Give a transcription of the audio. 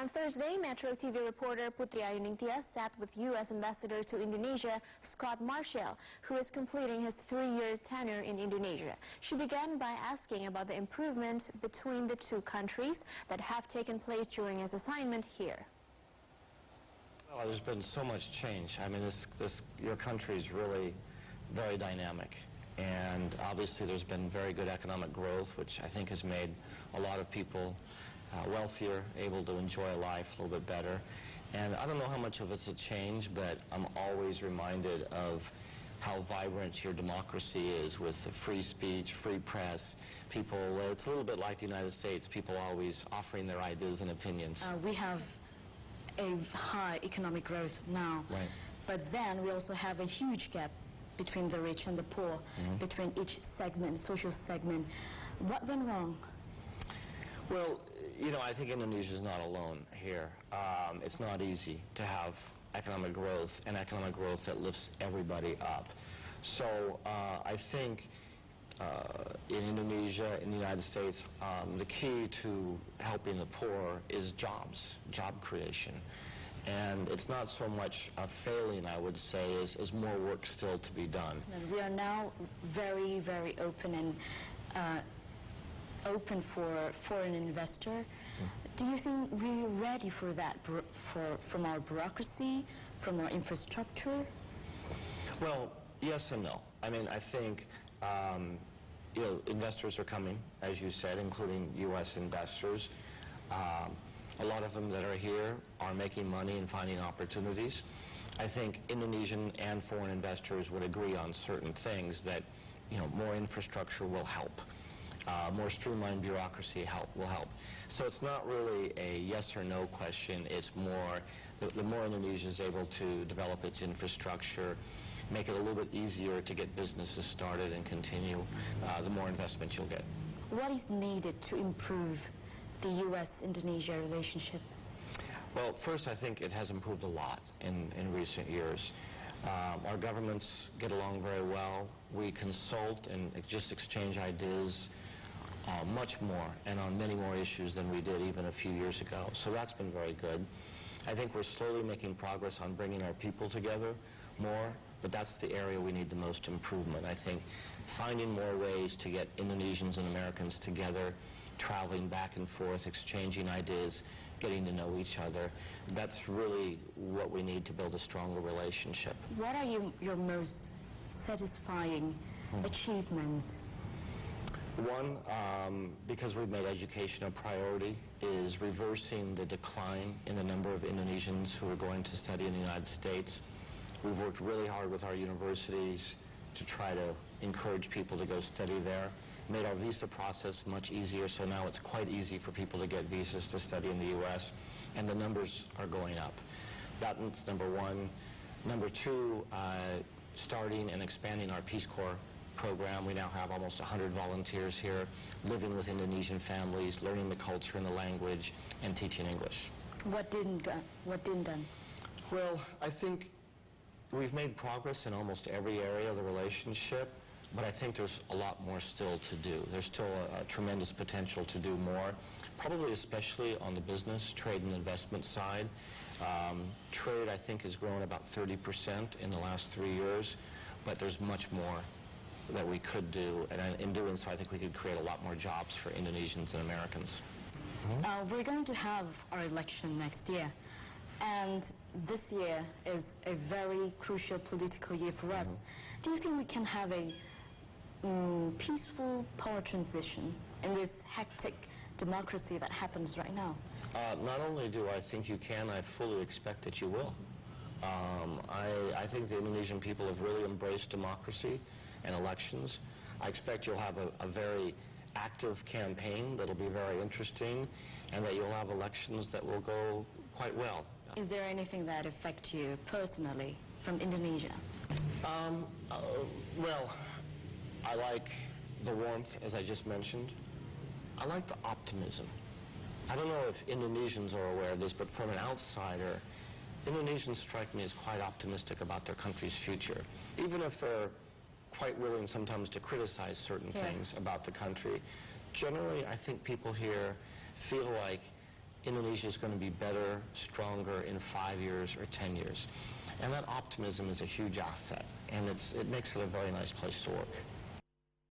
On Thursday, Metro TV reporter Putri Ayuningtyas sat with U.S. Ambassador to Indonesia, Scot Marciel, who is completing his 3-year tenure in Indonesia. She began by asking about the improvement between the two countries that have taken place during his assignment here. Well, there's been so much change. I mean, your country is really very dynamic. And obviously there's been very good economic growth, which I think has made a lot of people wealthier, able to enjoy life a little bit better. And I don't know how much of it's a change, but I'm always reminded of how vibrant your democracy is with the free speech, free press. People, it's a little bit like the United States, people always offering their ideas and opinions. We have a high economic growth now, right. But then we also have a huge gap between the rich and the poor, between each segment, social segment. What went wrong? Well, you know, I think Indonesia is not alone here. It's not easy to have economic growth, and economic growth that lifts everybody up. So I think in Indonesia, in the United States, the key to helping the poor is jobs, job creation. And it's not so much a failing, I would say, as more work still to be done. We are now very, very open and open for foreign investor. Do you think we're ready for that, from our bureaucracy, from our infrastructure? Well, yes and no. I mean, I think you know, investors are coming, as you said, including U.S. investors. A lot of them that are here are making money and finding opportunities. I think Indonesian and foreign investors would agree on certain things that, you know, more infrastructure will help. More streamlined bureaucracy will help. So it's not really a yes or no question. It's more, the more Indonesia is able to develop its infrastructure, make it a little bit easier to get businesses started and continue, the more investment you'll get. What is needed to improve the U.S.-Indonesia relationship? Well, first, I think it has improved a lot in recent years. Our governments get along very well. We consult and just exchange ideas much more and on many more issues than we did even a few years ago. So that's been very good. I think we're slowly making progress on bringing our people together more, but that's the area we need the most improvement. I think finding more ways to get Indonesians and Americans together, traveling back and forth, exchanging ideas, getting to know each other. That's really what we need to build a stronger relationship. What are your most satisfying achievements? One, because we've made education a priority, is reversing the decline in the number of Indonesians who are going to study in the United States. We've worked really hard with our universities to try to encourage people to go study there. Made our visa process much easier, so now it's quite easy for people to get visas to study in the U.S., and the numbers are going up. That's number one. Number two, starting and expanding our Peace Corps program. We now have almost 100 volunteers here, living with Indonesian families, learning the culture and the language, and teaching English. What didn't done? Well, I think we've made progress in almost every area of the relationship, but I think there's a lot more still to do. There's still a tremendous potential to do more, probably especially on the business, trade and investment side. Trade, I think, has grown about 30% in the last 3 years, but there's much more that we could do, and in doing so, I think we could create a lot more jobs for Indonesians and Americans. We're going to have our election next year, and this year is a very crucial political year for us. Do you think we can have a peaceful power transition in this hectic democracy that happens right now? Not only do I think you can, I fully expect that you will. I think the Indonesian people have really embraced democracy and elections. I expect you'll have a very active campaign that'll be very interesting, and that you'll have elections that will go quite well. Is there anything that affects you personally from Indonesia? Well, I like the warmth, as I just mentioned. I like the optimism. I don't know if Indonesians are aware of this, but from an outsider, Indonesians strike me as quite optimistic about their country's future, even if they're quite willing sometimes to criticize certain things about the country. Generally, I think people here feel like Indonesia is going to be better, stronger in 5 years or 10 years. And that optimism is a huge asset, and it makes it a very nice place to work.